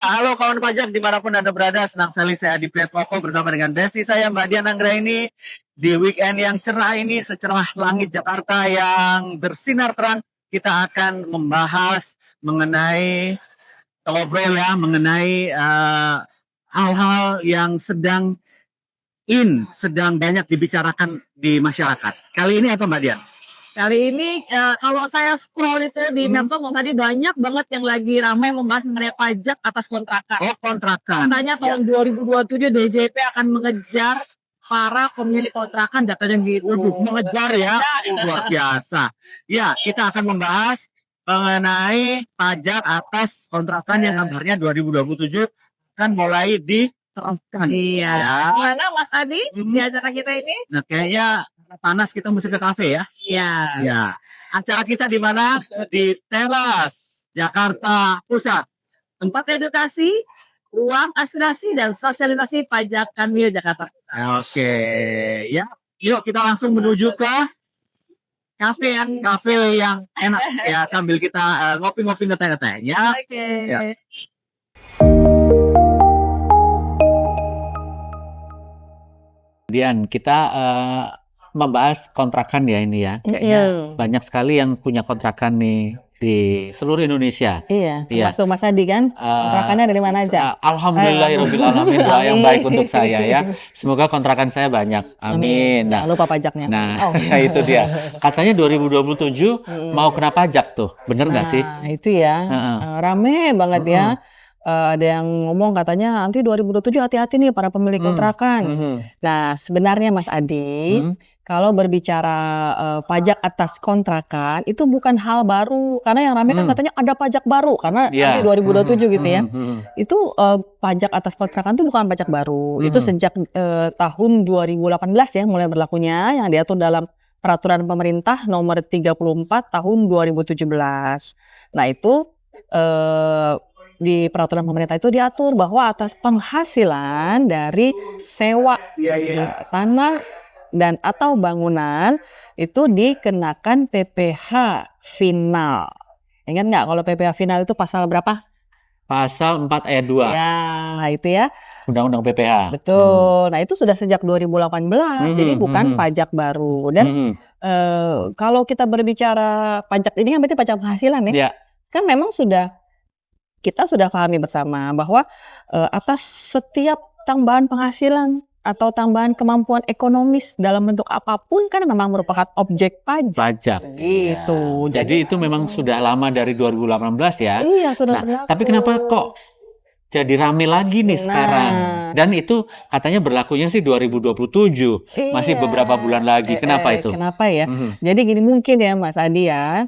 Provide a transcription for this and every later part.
Halo kawan pajak dimanapun Anda berada, senang sekali saya Adi Priatmoko bersama dengan Besti saya Mbak Dian Anggraini di weekend yang cerah ini, secerah langit Jakarta yang bersinar terang. Kita akan membahas mengenai ngobrol ya, mengenai hal-hal yang sedang banyak dibicarakan di masyarakat. Kali ini apa Mbak Dian? Kali ini kalau saya scroll itu di medsos tadi banyak banget yang lagi ramai membahas mengenai pajak atas kontrakan. Oh, kontrakan. Katanya tahun 2027 DJP akan mengejar para pemilik kontrakan, datanya gitu. Mengejar ya, luar biasa. Ya, kita akan membahas mengenai pajak atas kontrakan yang kabarnya 2027 kan mulai diterapkan. Iya. Ya. Gimana Mas Adi di acara kita ini? Nah, kayaknya panas kita mesti ke kafe ya. Iya. Ya. Acara kita di mana? Di Teras, Jakarta Pusat. Tempat edukasi, ruang aspirasi dan sosialisasi pajak Kanwil Jakarta. Oke, ya. Yuk kita langsung menuju ke kafe yang enak ya sambil kita ngopi-ngopi ngeteh-ngeteh ya. Oke. Ya. Kemudian kita membahas kontrakan ya ini ya. Kayaknya banyak sekali yang punya kontrakan nih di seluruh Indonesia. Iya, Iya. termasuk Mas Adi kan? Kontrakannya dari mana aja? Alhamdulillahirabbil alamin, doa yang Amin. baik untuk saya ya. Semoga kontrakan saya banyak. Amin. Jangan lupa pajaknya. Nah, Oh. itu dia. Katanya 2027 mau kena pajak tuh. Bener nggak sih? Nah, itu ya. Rame banget ya. Ada yang ngomong katanya nanti 2027 hati-hati nih para pemilik kontrakan. Nah, sebenarnya Mas Adi, kalau berbicara pajak atas kontrakan itu bukan hal baru, karena yang rame kan katanya ada pajak baru karena nanti 2027 gitu ya. Itu pajak atas kontrakan itu bukan pajak baru. Itu sejak tahun 2018 ya mulai berlakunya, yang diatur dalam peraturan pemerintah nomor 34 tahun 2017. Nah, itu di peraturan pemerintah itu diatur bahwa atas penghasilan dari sewa tanah dan atau bangunan itu dikenakan PPh final. Ingat nggak kalau PPh final itu pasal berapa? Pasal 4 ayat 2. Ya, itu ya. Undang-undang PPh. Betul. Nah, itu sudah sejak 2018. Jadi bukan pajak baru. Dan kalau kita berbicara pajak ini kan berarti pajak penghasilan ya. Kan memang kita sudah pahami bersama bahwa atas setiap tambahan penghasilan atau tambahan kemampuan ekonomis dalam bentuk apapun kan memang merupakan objek pajak. Gitu. Ya. Jadi itu memang sudah lama dari 2018 ya. Iya, sudah berlaku. Tapi kenapa kok jadi rame lagi nih sekarang? Dan itu katanya berlakunya sih 2027. Masih beberapa bulan lagi. Kenapa itu? Kenapa ya? Jadi gini mungkin ya Mas Adi ya.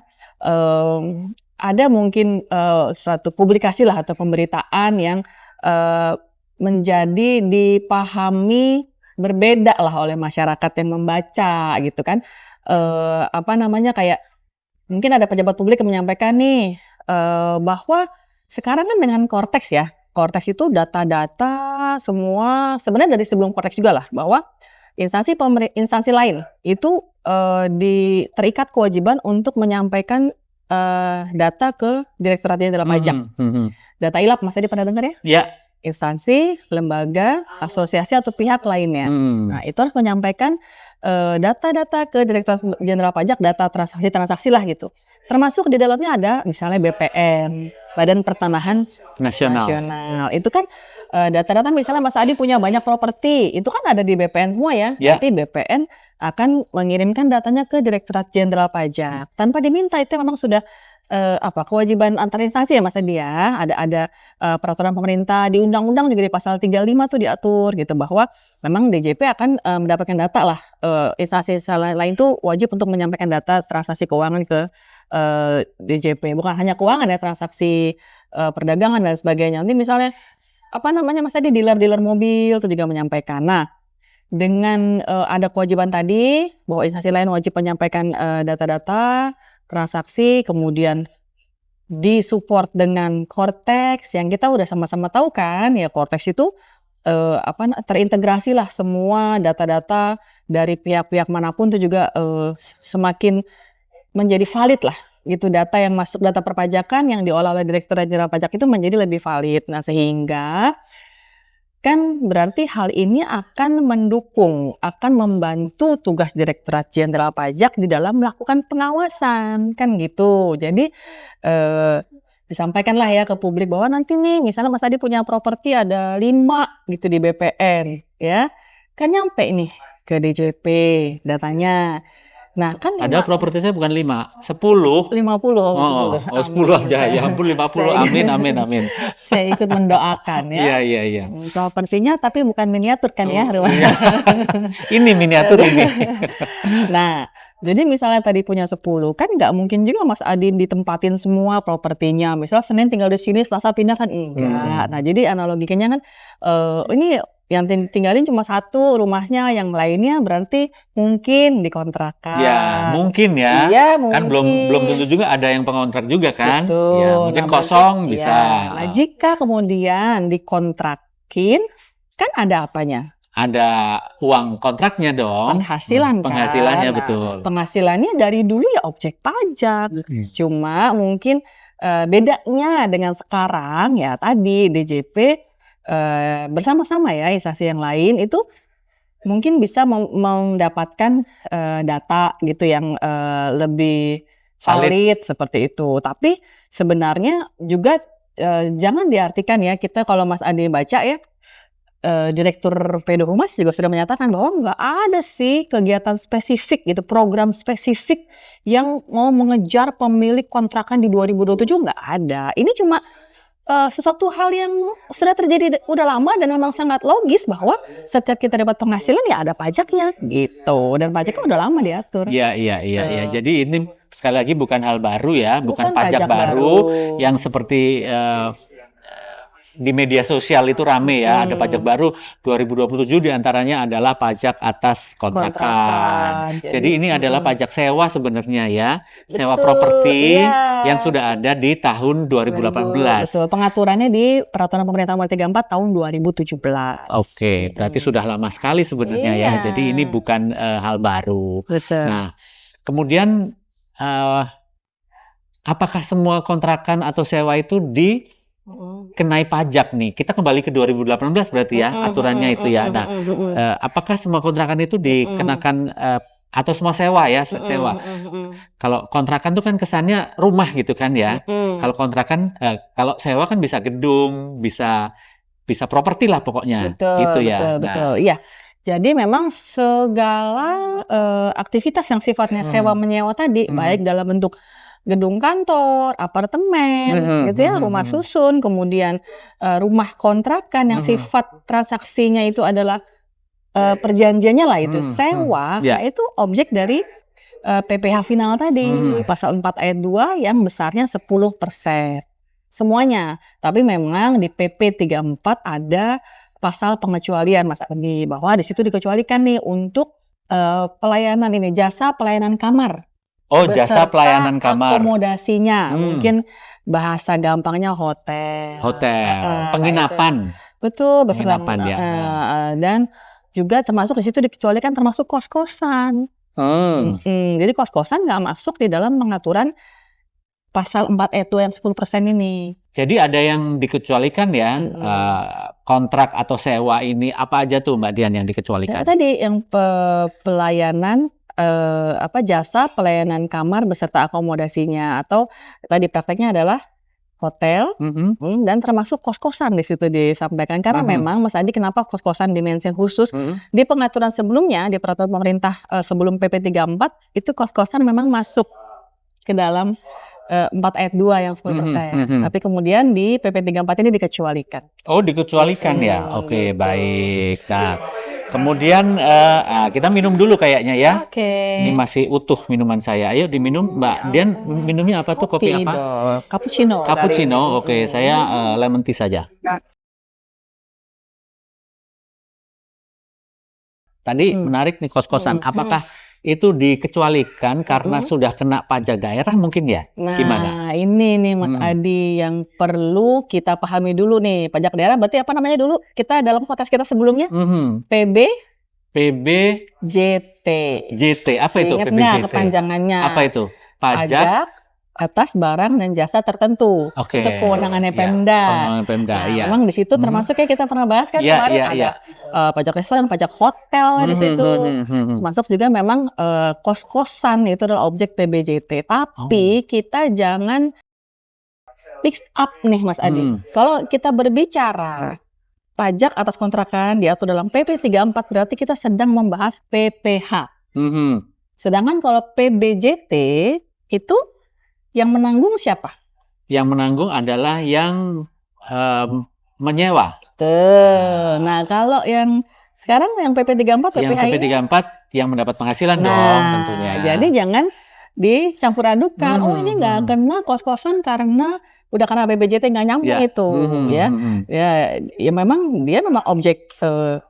Ada mungkin suatu publikasi lah atau pemberitaan yang menjadi dipahami berbeda lah oleh masyarakat yang membaca gitu kan. Kayak mungkin ada pejabat publik yang menyampaikan nih bahwa sekarang kan dengan Cortex ya. Cortex itu data-data semua sebenarnya dari sebelum Cortex juga lah, bahwa instansi lain itu terikat kewajiban untuk menyampaikan data ke Direktorat Jenderal Pajak. Data ILAP, Mas Adi pernah dengar ya? Ya. Instansi, lembaga, asosiasi atau pihak lainnya. Nah, itu harus menyampaikan data-data ke Direktorat Jenderal Pajak, data transaksi lah gitu. Termasuk di dalamnya ada misalnya BPN, Badan Pertanahan Nasional. Itu kan data-data misalnya Mas Adi punya banyak properti, itu kan ada di BPN semua ya. Nanti BPN akan mengirimkan datanya ke Direktorat Jenderal Pajak tanpa diminta. Itu memang sudah kewajiban antar instansi ya Mas Adi ya. Ada peraturan pemerintah di undang-undang juga di pasal 35 tuh diatur gitu bahwa memang DJP akan mendapatkan data lah. Instansi lain tuh wajib untuk menyampaikan data transaksi keuangan ke DJP. Bukan hanya keuangan ya, transaksi perdagangan dan sebagainya. Nanti misalnya Mas Adi dealer mobil itu juga menyampaikan. Nah, dengan ada kewajiban tadi bahwa instansi lain wajib menyampaikan data-data transaksi, kemudian disupport dengan Cortex yang kita udah sama-sama tahu kan ya, Cortex itu terintegrasi lah semua data-data dari pihak-pihak manapun itu juga semakin menjadi valid lah gitu data yang masuk, data perpajakan yang diolah oleh Direktorat Jenderal Pajak itu menjadi lebih valid. Nah, sehingga kan berarti hal ini akan mendukung, akan membantu tugas Direktorat Jenderal Pajak di dalam melakukan pengawasan, kan gitu. Jadi disampaikanlah ya ke publik bahwa nanti nih misalnya Mas Adi punya properti ada 5 gitu di BPN, ya kan nyampe nih ke DJP datanya. Nah kan Ada properti saya bukan 5, 10. 50. Oh, 10 aja. Ya ampun 50. Amin, amin, amin. Saya ikut mendoakan ya. Iya, iya, iya. Propertinya tapi bukan miniatur kan ya rumah. Iya. Ini miniatur ini. Nah, jadi misalnya tadi punya 10, kan nggak mungkin juga Mas Adin ditempatin semua propertinya. Misal Senin tinggal di sini, Selasa pindah kan enggak. Nah, jadi analogikannya kan ini yang tinggalin cuma 1 rumahnya, yang lainnya berarti mungkin dikontrakan. Ya, mungkin ya. Iya, Kan mungkin. belum tentu juga ada yang pengontrak juga kan. Betul. Ya, mungkin Nah, kosong berarti- bisa. ya. Nah, jika kemudian dikontrakin, kan ada apanya? Ada uang kontraknya dong. Penghasilan kan? Penghasilannya Nah, betul. penghasilannya dari dulu ya objek pajak. Cuma mungkin bedanya dengan sekarang ya tadi DJP bersama-sama ya instansi yang lain itu mungkin bisa mendapatkan data gitu yang lebih valid seperti itu. Tapi sebenarnya juga jangan diartikan ya, kita kalau Mas Adi baca ya, Direktur Pedo Humas juga sudah menyatakan bahwa nggak ada sih kegiatan spesifik gitu, program spesifik yang mau mengejar pemilik kontrakan di 2027, nggak ada. Ini cuma sesuatu hal yang sudah terjadi udah lama dan memang sangat logis bahwa setiap kita dapat penghasilan ya ada pajaknya gitu, dan pajaknya udah lama diatur. Iya, iya, iya, iya. Jadi ini sekali lagi bukan hal baru ya, bukan pajak baru yang seperti di media sosial itu rame ya, ada pajak baru 2027 diantaranya adalah pajak atas kontrakan. Jadi ini adalah pajak sewa sebenarnya ya, sewa properti yang sudah ada di tahun 2018. Betul, pengaturannya di Peraturan Pemerintah Nomor 34 tahun 2017. Oke, berarti sudah lama sekali sebenarnya ya. Iya. Jadi ini bukan hal baru. Betul. Nah, kemudian apakah semua kontrakan atau sewa itu dikenai pajak nih? Kita kembali ke 2018 berarti ya aturannya itu ya. Nah, apakah semua kontrakan itu dikenakan atau semua sewa ya, sewa? Kalau kontrakan tuh kan kesannya rumah gitu kan ya. Kalau kontrakan, kalau sewa kan bisa gedung, bisa properti lah pokoknya. Betul, gitu ya. betul. Iya. Jadi memang segala aktivitas yang sifatnya sewa menyewa tadi, baik dalam bentuk gedung kantor, apartemen, gitu ya, rumah susun, kemudian rumah kontrakan yang sifat transaksinya itu adalah perjanjiannya lah itu sewa, nah itu objek dari PPh final tadi, pasal 4 ayat 2 yang besarnya 10%. Semuanya. Tapi memang di PP 34 ada pasal pengecualian Mas Adi, bahwa di situ dikecualikan nih untuk pelayanan ini, jasa pelayanan kamar. Oh, jasa pelayanan kamar. Akomodasinya, mungkin bahasa gampangnya hotel. Penginapan. Betul, beserta Penginapan ya. Dan juga termasuk di situ dikecualikan termasuk kos-kosan. Jadi kos-kosan nggak masuk di dalam pengaturan pasal 4 ayat 2 yang 10% ini. Jadi ada yang dikecualikan ya, kontrak atau sewa ini apa aja tuh Mbak Dian yang dikecualikan? Ya, tadi yang pelayanan jasa pelayanan kamar beserta akomodasinya, atau tadi prakteknya adalah hotel, dan termasuk kos-kosan di situ disampaikan, karena memang Mas Adi kenapa kos-kosan dimensi khusus di pengaturan sebelumnya di peraturan pemerintah sebelum PP 34 itu kos-kosan memang masuk ke dalam 4 ayat 2 yang 10%. Tapi kemudian di PP 34 ini dikecualikan. Oh, dikecualikan ya. Oke, baik. Nah, kemudian kita minum dulu kayaknya ya. Oke. Ini masih utuh minuman saya. Ayo diminum, Mbak Dian. Minumnya apa tuh? Kopi apa? Cappuccino. Cappuccino. Oke, saya lemon tea saja. Tadi menarik nih kos-kosan. Apakah itu dikecualikan karena sudah kena pajak daerah mungkin ya? Gimana? Nah, ini nih Mas Adi yang perlu kita pahami dulu nih. Pajak daerah berarti apa namanya dulu? Kita dalam konteks kita sebelumnya PBJT. JT. Apa itu Ingat nggak PBJT? kepanjangannya? Apa itu? Pajak atas barang dan jasa tertentu. Oke. Itu kewenangannya Ya, Pemda. kewenangan Pemda, Nah, iya. memang di situ termasuk kayak kita pernah bahas kan Iya, kemarin iya, ada iya. pajak restoran, pajak hotel di situ. Termasuk juga memang kos-kosan itu adalah objek PBJT. Tapi kita jangan mix up nih Mas Adi. Kalau kita berbicara pajak atas kontrakan diatur dalam PP 34 berarti kita sedang membahas PPH. Sedangkan kalau PBJT itu yang menanggung siapa? Yang menanggung adalah yang menyewa. Tuh. Nah, kalau yang sekarang yang PP 34 Yang PPH PP ini 34 yang mendapat penghasilan nah, dong tentunya. jadi jangan dicampur adukan. Oh, ini nggak kena kos-kosan karena udah karena BPJT nggak nyambung itu, ya. Ya memang dia memang objek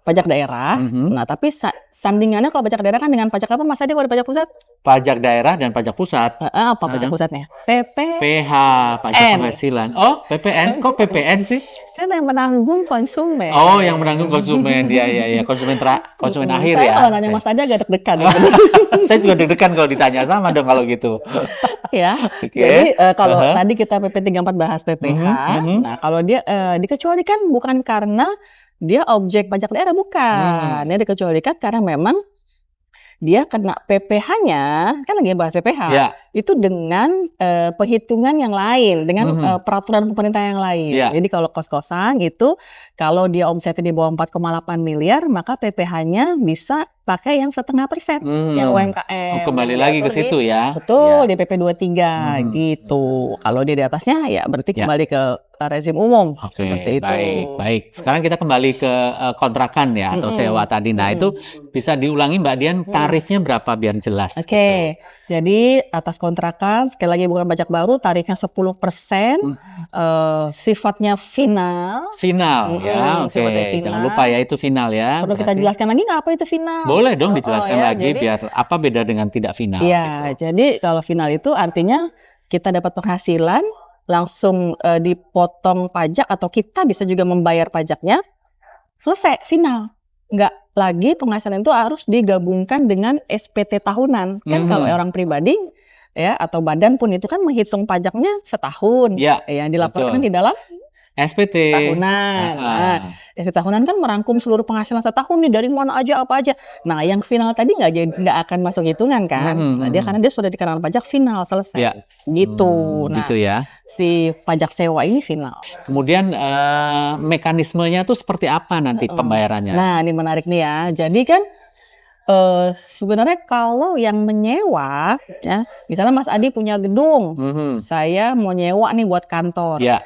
pajak daerah. Nah, tapi sandingannya kalau pajak daerah kan dengan pajak apa Mas Adi kalau di pajak pusat? Pajak daerah dan pajak pusat. Apa pajak pusatnya? PH, pajak penghasilan. Oh, PPN. Kok PPN sih? Kan yang menanggung konsumen. Oh, yang menanggung konsumen. Ya. Konsumen akhir Saya ya. kalau nanya Mas Adi agak deg-degan. Saya juga deg-degan kalau ditanya, sama dong kalau gitu. Ya. Oke. Jadi kalau tadi kita PP 34 bahas PPH, nah kalau dia dikecualikan bukan karena dia objek pajak daerah, bukan. Dia dikecualikan karena memang dia kena PPH-nya, kan lagi bahas PPH, Ya. itu dengan perhitungan yang lain, dengan peraturan pemerintah yang lain. Ya. Jadi kalau kos-kosan itu, kalau dia omsetnya di bawah 4,8 miliar, maka PPH-nya bisa pakai yang 0,5%, yang UMKM. Kembali lagi ke situ ya. Betul, di PP 23 gitu. Kalau dia di atasnya, ya berarti kembali ke rezim umum. Oke, seperti itu. baik. Sekarang kita kembali ke kontrakan ya, atau sewa tadi. Nah, itu bisa diulangi Mbak Dian, tarifnya berapa biar jelas? Oke, jadi atas kontrakan, sekali lagi bukan pajak baru, tarifnya 10%, sifatnya final. Final, ya, oke. sifatnya final. Jangan lupa ya, itu final ya. Perlu kita jelaskan lagi nggak apa itu final? Boleh dong dijelaskan ya, lagi, biar apa beda dengan tidak final. Iya, gitu. jadi kalau final itu artinya kita dapat penghasilan, langsung dipotong pajak atau kita bisa juga membayar pajaknya, selesai, final. Nggak lagi penghasilan itu harus digabungkan dengan SPT tahunan. Kan kalau orang pribadi ya atau badan pun itu kan menghitung pajaknya setahun. Ya, yang dilaporkan betul. di dalam SPT tahunan. Nah, SPT tahunan kan merangkum seluruh penghasilan setahun nih, dari mana aja apa aja. Nah, yang final tadi nggak akan masuk hitungan kan. Nah, karena dia sudah dikenakan pajak final, selesai. Ya. Gitu. Nah, gitu ya. si pajak sewa ini final. Kemudian mekanismenya tuh seperti apa nanti pembayarannya? Nah, ini menarik nih ya. Jadi kan sebenarnya kalau yang menyewa, ya, misalnya Mas Adi punya gedung, saya mau nyewa nih buat kantor, Ya.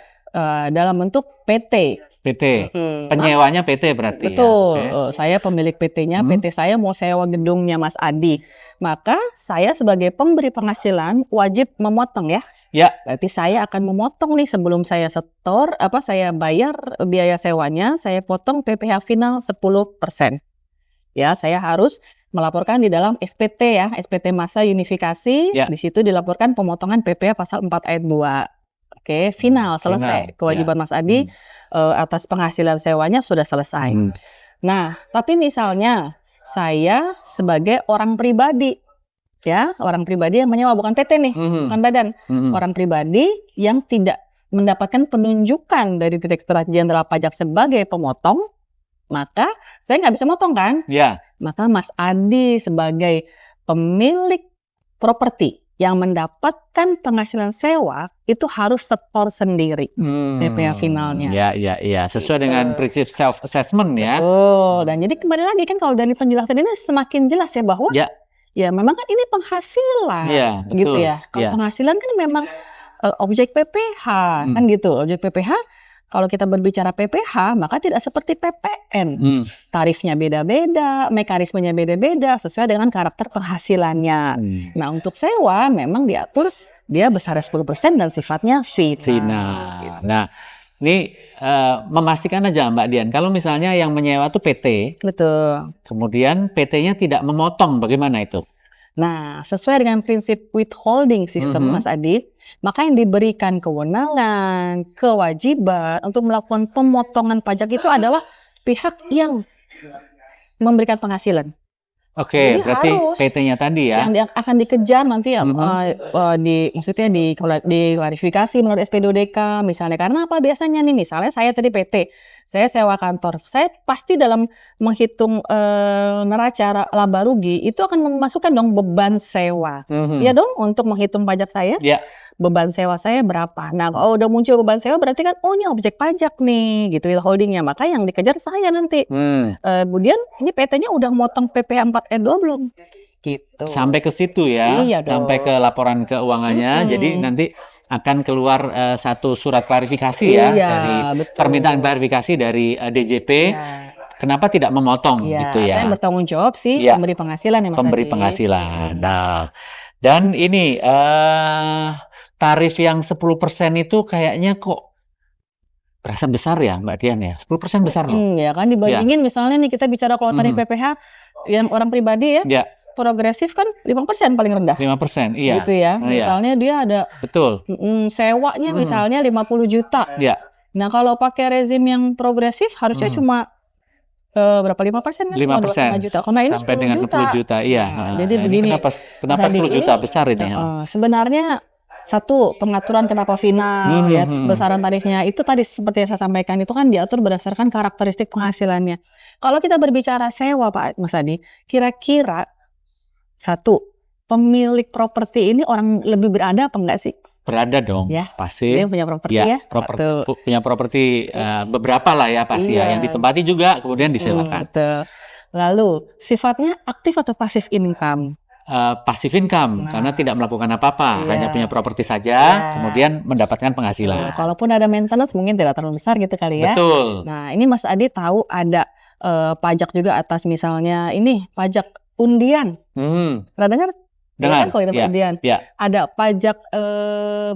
Dalam bentuk PT. PT. Penyewanya PT berarti. Betul. Ya. Oke. Saya pemilik PT-nya, PT saya mau sewa gedungnya Mas Adi. Maka saya sebagai pemberi penghasilan wajib memotong ya. Ya. Berarti saya akan memotong nih sebelum saya setor, saya bayar biaya sewanya, saya potong PPh final 10%. Ya, saya harus melaporkan di dalam SPT ya, SPT masa unifikasi. Ya. Di situ dilaporkan pemotongan PPh pasal 4 ayat 2. Oke, final, selesai. Kewajiban Mas Adi atas penghasilan sewanya sudah selesai. Nah, tapi misalnya saya sebagai orang pribadi, ya, orang pribadi yang menyewa, bukan PT nih, bukan badan, orang pribadi yang tidak mendapatkan penunjukan dari Direktorat Jenderal Pajak sebagai pemotong, maka saya nggak bisa motong kan? Ya. Maka Mas Adi sebagai pemilik properti yang mendapatkan penghasilan sewa itu harus setor sendiri PPh finalnya. Ya. Sesuai dengan prinsip self assessment ya. Oh, dan jadi kembali lagi kan kalau dari penjelasan ini semakin jelas ya bahwa ya memang kan ini penghasilan, gitu ya. Kalau penghasilan kan memang objek PPh kan gitu, objek PPh. Kalau kita berbicara PPh, maka tidak seperti PPN. Tarifnya beda-beda, mekanismenya beda-beda, sesuai dengan karakter penghasilannya. Nah, untuk sewa memang diatur dia besar 10% dan sifatnya final. Gitu. Nah, ini memastikan aja Mbak Dian, kalau misalnya yang menyewa itu PT, betul. Kemudian PT-nya tidak memotong, bagaimana itu? Nah, sesuai dengan prinsip withholding system Mas Adi, maka yang diberikan kewenangan, kewajiban untuk melakukan pemotongan pajak itu adalah pihak yang memberikan penghasilan. Oke, Jadi berarti harus PT-nya tadi ya. yang akan dikejar nanti ya, maksudnya diklarifikasi menurut SP2DK misalnya. Karena apa biasanya nih, misalnya saya tadi PT, saya sewa kantor, saya pasti dalam menghitung neraca laba rugi itu akan memasukkan dong beban sewa. Ya dong, untuk menghitung pajak saya. Ya. Beban sewa saya berapa. Nah, kalau udah muncul beban sewa berarti kan, oh ini objek pajak nih, gitu ya holdingnya. Maka yang dikejar saya nanti. Kemudian ini PT-nya udah motong PPh 4N2 belum? Gitu. Sampai ke situ ya. Iya dong. Sampai ke laporan keuangannya. Jadi nanti akan keluar satu surat klarifikasi ya Iya, dari betul. permintaan klarifikasi dari DJP. Ya. Kenapa tidak memotong Iya, gitu ya? yang bertanggung jawab sih Iya. pemberi penghasilan ya Mas Pemberi Adi. penghasilan. Nah, dan ini tarif yang 10% itu kayaknya kok berasa besar ya Mbak Dian ya? 10% besar loh. Ya kan dibandingin misalnya nih kita bicara kalau tarif PPh yang orang pribadi ya, Ya, progresif kan 5% paling rendah. 5%. Iya. Gitu ya. Iya. Misalnya dia ada Betul. sewanya misalnya 50 juta. Ya, Nah, kalau pakai rezim yang progresif harusnya cuma berapa 5% kan? 5%. 2,5 juta. Karena ini Sampai 10 dengan juta. 60 juta. Iya. Nah, jadi Nah, ini begini. kenapa Tadi 10 juta besar ini? Sebenarnya satu, pengaturan kenapa final ya, besaran tarifnya itu tadi seperti yang saya sampaikan itu kan diatur berdasarkan karakteristik penghasilannya. Kalau kita berbicara sewa Pak Mas Adi, kira-kira satu, pemilik properti ini orang lebih berada apa enggak sih? Berada dong, Ya, pasti. dia punya properti ya. Punya properti beberapa lah ya pasti ya. Iya. Yang ditempati juga kemudian disewakan. Betul. Lalu sifatnya aktif atau pasif income? Passive income karena tidak melakukan apa-apa, Iya. hanya punya properti saja, Iya. kemudian mendapatkan penghasilan. Kalaupun ada maintenance mungkin tidak terlalu besar gitu kali ya. Betul. Nah, ini Mas Adi tahu ada pajak juga atas misalnya ini pajak undian. Pernah dengar? Dengar, Ya kan kalau itu iya, undian. iya. Ada pajak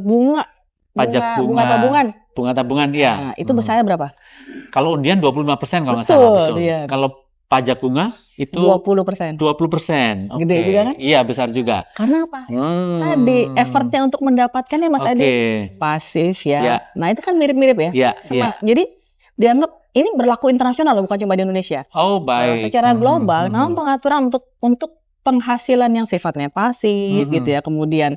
bunga. Pajak bunga tabungan. Bunga tabungan, iya. Nah, itu besarnya berapa? Kalau undian 25% kalau nggak Betul, salah. Betul. iya. Kalau pajak bunga itu 20%. 20%. Gede Oke. juga kan? Iya, besar juga. Karena apa? Tadi effortnya untuk mendapatkannya Mas Adi pasif ya. Ya. Nah, itu kan mirip-mirip ya. Iya, iya. Jadi dianggap ini berlaku internasional loh, bukan cuma di Indonesia. Oh, baik. Secara global, memang pengaturan untuk penghasilan yang sifatnya pasif gitu ya. Kemudian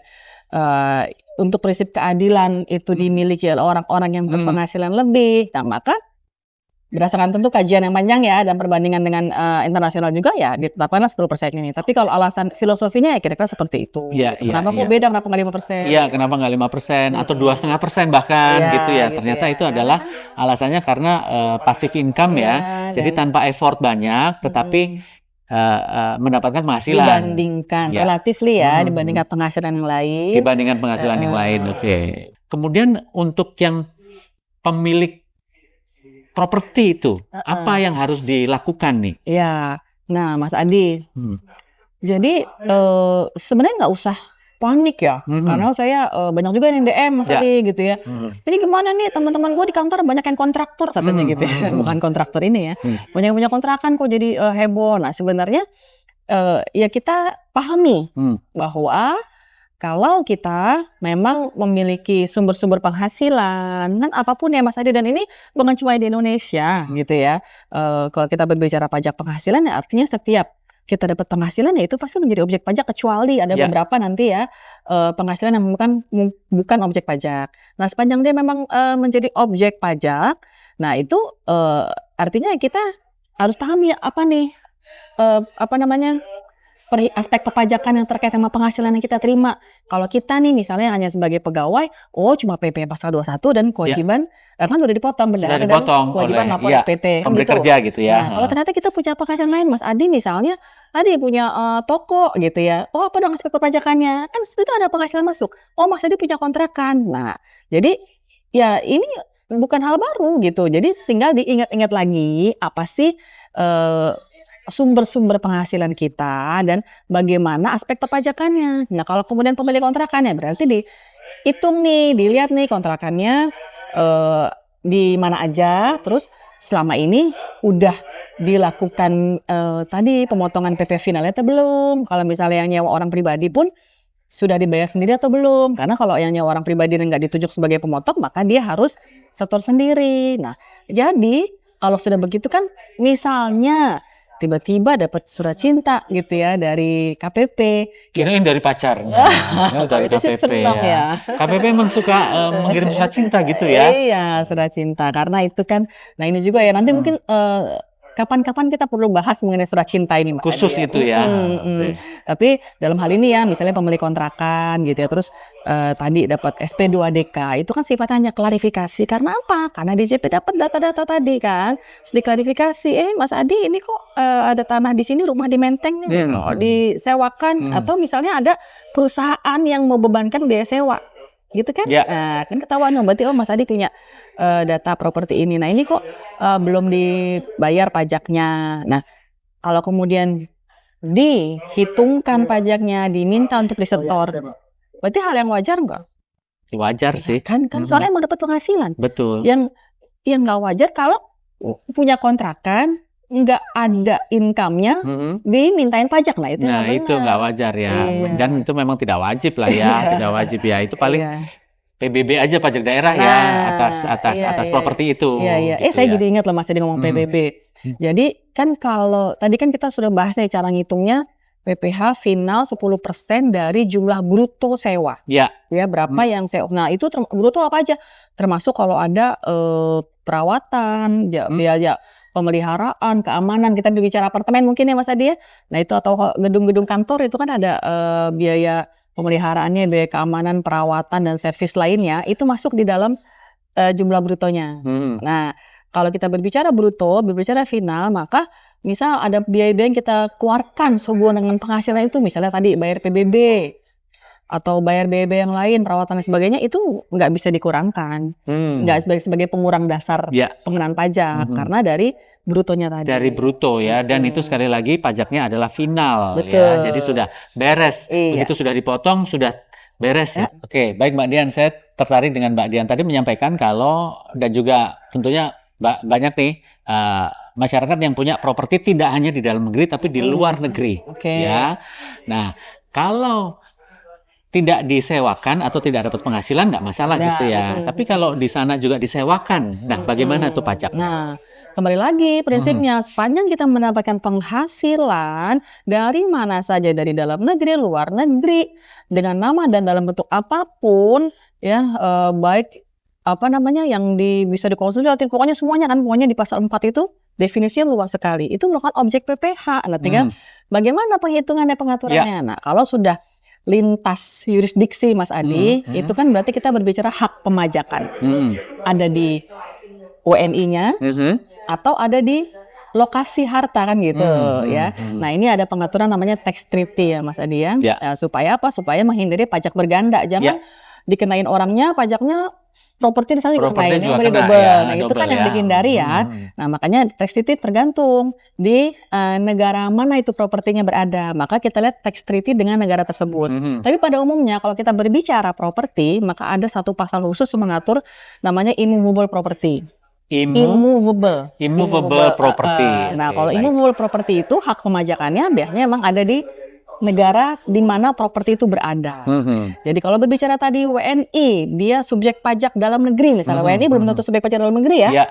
untuk prinsip keadilan itu dimiliki oleh orang-orang yang berpenghasilan lebih. Nah, maka berdasarkan tentu kajian yang panjang ya dan perbandingan dengan internasional juga ya ditetapkanlah 10% ini. Tapi kalau alasan filosofinya ya kira-kira seperti itu. Iya, iya, Kenapa kok iya. beda? Kenapa nggak 5%? Iya, kenapa nggak 5% atau 2,5% bahkan Iya, gitu ya. gitu Ternyata ya. itu adalah alasannya karena passive income ya. Jadi dan tanpa effort banyak, tetapi mendapatkan penghasilan dibandingkan Ya. relatively ya dibandingkan penghasilan yang lain. dibandingkan penghasilan yang lain. Oke. Kemudian untuk yang pemilik properti itu, apa yang harus dilakukan nih? Ya, nah Mas Adi, Hmm. jadi sebenarnya nggak usah panik ya, karena saya banyak juga yang DM Mas Ya. Adi gitu ya. Jadi gimana nih teman-teman gue di kantor banyak yang kontraktor katanya gitu ya, bukan kontraktor ini ya, banyak yang punya kontrakan kok jadi heboh. Nah sebenarnya ya kita pahami bahwa kalau kita memang memiliki sumber-sumber penghasilan, kan apapun ya Mas Adi, dan ini bukan cuma di Indonesia gitu ya. Kalau kita berbicara pajak penghasilan ya artinya setiap kita dapat penghasilan ya itu pasti menjadi objek pajak kecuali ada Ya. beberapa nanti ya penghasilan yang bukan objek pajak. Nah sepanjang dia memang menjadi objek pajak, nah itu artinya kita harus pahami apa nih apa namanya aspek perpajakan yang terkait sama penghasilan yang kita terima. Kalau kita nih misalnya hanya sebagai pegawai, cuma PP pasal 21 dan kewajiban kan udah dipotong Sudah dan dipotong kewajiban oleh lapor SPT kan pemberi gitu. kerja gitu ya. Nah, kalau ternyata kita punya penghasilan lain, Mas Adi misalnya tadi punya toko gitu ya. Oh, apa dong aspek perpajakannya? Kan itu ada penghasilan masuk. Oh, Mas Adi punya kontrakan. Nah, jadi ya ini bukan hal baru gitu. Jadi tinggal diingat-ingat lagi apa sih sumber-sumber penghasilan kita dan bagaimana aspek perpajakannya. Nah, kalau kemudian pemilik kontrakannya berarti dihitung nih, dilihat nih kontrakannya di mana aja, terus selama ini udah dilakukan tadi pemotongan PP finalnya atau belum. Kalau misalnya yang nyewa orang pribadi pun sudah dibayar sendiri atau belum. Karena kalau yang nyewa orang pribadi dan nggak ditunjuk sebagai pemotong, maka dia harus setor sendiri. Nah, jadi kalau sudah begitu kan misalnya tiba-tiba dapat surat cinta gitu ya dari KPP. Kirain dari pacarnya, dari Itu sih KPP senang ya. ya. KPP emang suka mengirim surat cinta gitu ya. Iya, surat cinta. Karena itu kan, nah ini juga ya nanti mungkin kapan-kapan kita perlu bahas mengenai surat cinta ini, Mas Khusus Adi, itu ya. Mm-mm. Tapi dalam hal ini ya, misalnya pemilik kontrakan gitu ya, terus tadi dapat SP2DK, itu kan sifatnya hanya klarifikasi. Karena apa? Karena DJP dapat data-data tadi kan, terus diklarifikasi, Mas Adi ini kok ada tanah di sini, rumah di Menteng nih, disewakan, atau misalnya ada perusahaan yang membebankan biaya sewa. Gitu kan? Ya. Kan ketahuan berarti Mas Adi punya data properti ini. Nah, ini kok belum dibayar pajaknya. Nah, kalau kemudian dihitungkan pajaknya, diminta untuk disetor, berarti hal yang wajar nggak? Wajar sih. Kan soalnya emang dapat penghasilan. Betul. Yang nggak wajar kalau punya kontrakan nggak ada income-nya, dimintain pajak. Nah, itu Nah, itu nggak wajar ya. Dan itu memang tidak wajib lah ya, tidak wajib ya. Itu paling PBB aja, pajak daerah ya, atas properti itu. Iya. Gitu Saya ya. jadi ingat loh Mas Adi ngomong PBB. Jadi kan kalau tadi kan kita sudah bahas nih cara ngitungnya PPh final 10% dari jumlah bruto sewa. Ya. Ya, berapa yang sewa. Nah, itu bruto apa aja? Termasuk kalau ada perawatan, biaya pemeliharaan, keamanan, kita berbicara apartemen mungkin ya Mas Adi ya. Nah, itu atau gedung-gedung kantor itu kan ada biaya pemeliharaannya, biaya keamanan, perawatan, dan servis lainnya, itu masuk di dalam jumlah brutonya. Nah, kalau kita berbicara bruto, berbicara final, maka misal ada biaya-biaya yang kita keluarkan sehubungan dengan penghasilan itu, misalnya tadi bayar PBB, atau bayar biaya yang lain, perawatan dan sebagainya, itu nggak bisa dikurangkan. Nggak sebagai pengurang dasar pengenaan pajak, karena dari brutonya tadi. Dari bruto ya, dan itu sekali lagi pajaknya adalah final. Betul. Ya. Jadi sudah beres. Iya. Begitu sudah dipotong, sudah beres ya. Oke, baik Mbak Dian, saya tertarik dengan Mbak Dian tadi menyampaikan kalau, dan juga tentunya banyak nih masyarakat yang punya properti tidak hanya di dalam negeri tapi di luar negeri. Ya. Nah, kalau tidak disewakan atau tidak dapat penghasilan nggak masalah gitu ya. Tapi kalau di sana juga disewakan, nah bagaimana tuh pajaknya? Nah, kembali lagi prinsipnya, sepanjang kita mendapatkan penghasilan dari mana saja, dari dalam negeri, luar negeri, dengan nama dan dalam bentuk apapun, ya baik apa namanya yang bisa dikonsumsi, pokoknya semuanya kan, pokoknya di pasal 4 itu definisinya luas sekali. Itu merupakan objek PPh. Nah, tinggal bagaimana penghitungannya, pengaturannya. Nah, kalau sudah lintas yurisdiksi Mas Adi, itu kan berarti kita berbicara hak pemajakan. Ada di WNI-nya atau ada di lokasi harta kan gitu ya. Nah, ini ada pengaturan namanya tax treaty ya Mas Adi ya. Supaya apa? Supaya menghindari pajak berganda. Jangan dikenain orangnya pajaknya, properti di sana juga kena, nah, itu kan yang dihindari ya. Nah, makanya tax treaty tergantung di negara mana itu propertinya berada, maka kita lihat tax treaty dengan negara tersebut. Tapi pada umumnya kalau kita berbicara properti, maka ada satu pasal khusus mengatur namanya immovable property. Immovable property. Nah, kalau immovable property itu hak pemajakannya biasanya memang ada di negara di mana properti itu berada. Jadi kalau berbicara tadi WNI, dia subjek pajak dalam negeri, misalnya WNI belum tentu subjek pajak dalam negeri ya.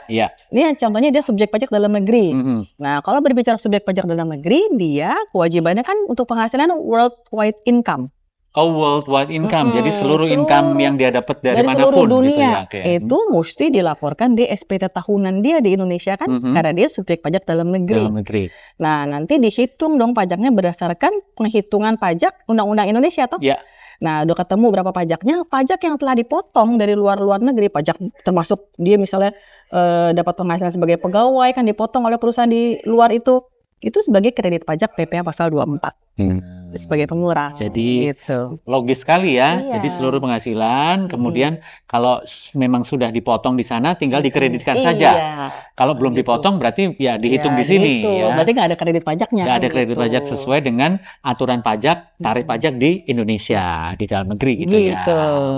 Ini contohnya dia subjek pajak dalam negeri. Nah, kalau berbicara subjek pajak dalam negeri, dia kewajibannya kan untuk penghasilan worldwide income. Oh, worldwide income. Jadi seluruh income yang dia dapat dari manapun seluruh dunia gitu ya. Itu mesti dilaporkan di SPT tahunan dia di Indonesia kan, karena dia subjek pajak dalam negeri. Nah, nanti dihitung dong pajaknya berdasarkan penghitungan pajak Undang-Undang Indonesia toh. Nah, udah ketemu berapa pajaknya? Pajak yang telah dipotong dari luar negeri, pajak termasuk dia misalnya dapat penghasilan sebagai pegawai kan dipotong oleh perusahaan di luar itu sebagai kredit pajak PPh pasal 24 sebagai pengurang. Jadi gitu. Logis sekali ya. Jadi seluruh penghasilan kemudian kalau memang sudah dipotong di sana tinggal dikreditkan saja. Kalau belum dipotong berarti ya dihitung di sini. Ya. Berarti nggak ada kredit pajaknya. Nggak ada kredit pajak sesuai dengan aturan pajak, tarif pajak di Indonesia, di dalam negeri gitu ya.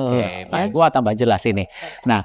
Oke, baik. Gua tambah jelas ini. Nah,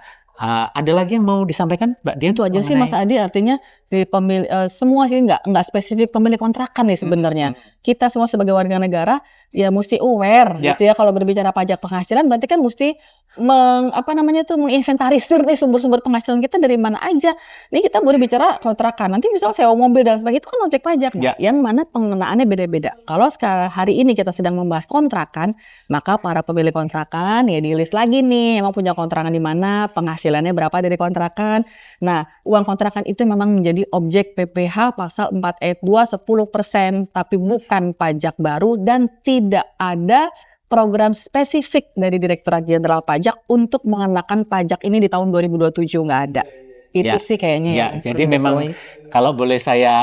ada lagi yang mau disampaikan Mbak Dian? Itu aja sih Mas Adi, artinya di pemilik semua sih nggak spesifik pemilik kontrakan nih sebenarnya. Kita semua sebagai warga negara ya mesti aware Ya. gitu ya. Kalau berbicara pajak penghasilan berarti kan mesti menginventarisir nih sumber-sumber penghasilan kita dari mana aja. Nih kita baru bicara kontrakan. Nanti misalnya sewa mobil dan sebagainya itu kan objek pajak. Ya. Yang mana pengenaannya beda-beda. Kalau sekarang hari ini kita sedang membahas kontrakan, maka para pemilik kontrakan ya di list lagi nih, emang punya kontrakan di mana, penghasilannya berapa dari kontrakan. Nah, uang kontrakan itu memang menjadi objek PPh pasal 4 ayat 2 10%, tapi bukan pajak baru dan tidak ada program spesifik dari Direktorat Jenderal Pajak untuk mengenakan pajak ini di tahun 2027, nggak ada. Itu Ya. sih kayaknya Ya, yang jadi perlu memang digarisbawahi. kalau boleh saya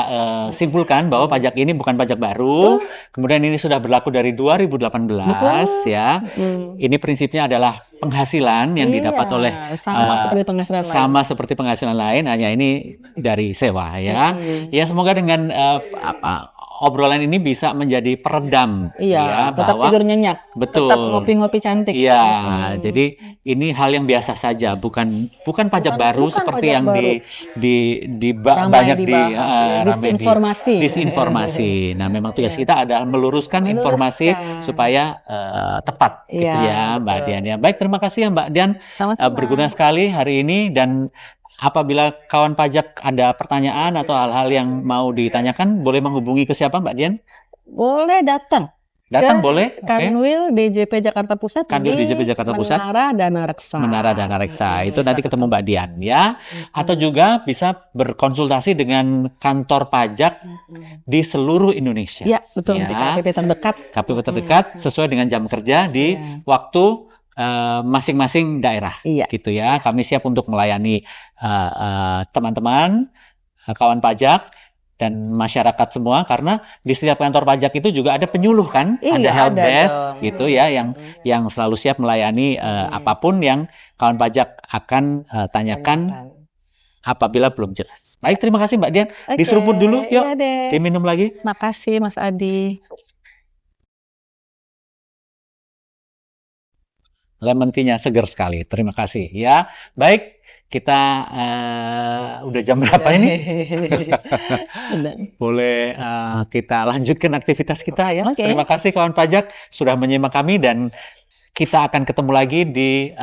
simpulkan bahwa pajak ini bukan pajak baru, kemudian ini sudah berlaku dari 2018 ya. Ini prinsipnya adalah penghasilan yang didapat oleh sama seperti penghasilan lain. sama seperti penghasilan lain, hanya ini dari sewa ya. Ya semoga dengan obrolan ini bisa menjadi peredam Iya, ya tetap bahwa tidur nyenyak, betul. tetap ngopi-ngopi cantik. Iya, jadi ini hal yang biasa saja, bukan pajak baru bukan seperti pajak yang baru. banyak dibahas, ramai disinformasi. disinformasi. Nah, memang tugas kita adalah meluruskan informasi supaya tepat gitu Iya, ya, Mbak Dian ya. Baik, terima kasih ya Mbak Dian. Sama-sama. Berguna sekali hari ini, dan apabila kawan pajak ada pertanyaan atau hal-hal yang mau ditanyakan, boleh menghubungi ke siapa Mbak Dian? Boleh datang. Datang Ke boleh? Oke. Kanwil DJP Jakarta Pusat Kanwil di DJP Jakarta Pusat. Menara Dana Reksa. Menara Dana Reksa. Itu nanti ketemu Mbak Dian ya. Atau juga bisa berkonsultasi dengan kantor pajak di seluruh Indonesia. Ya, betul. Di Ya. KPP terdekat. KPU terdekat sesuai dengan jam kerja di waktu masing-masing daerah. Iya. Gitu ya. Kami siap untuk melayani teman-teman, kawan pajak dan masyarakat semua, karena di setiap kantor pajak itu juga ada penyuluh kan, Iya, ada help ada desk dong. gitu ya, yang selalu siap melayani apapun yang kawan pajak akan tanyakan apabila belum jelas. Baik, terima kasih Mbak Dian. Oke, Diseruput dulu, yuk. iya deh. Diminum lagi. Makasih Mas Adi. Lemon tea-nya seger sekali. Terima kasih ya. Baik, kita udah jam berapa ini? Udah. Boleh kita lanjutkan aktivitas kita ya. Oke. Terima kasih kawan pajak sudah menyimak kami, dan kita akan ketemu lagi di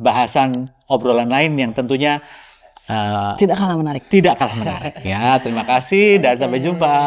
bahasan obrolan lain yang tentunya Tidak kalah menarik. tidak kalah menarik ya. Terima kasih dan sampai jumpa.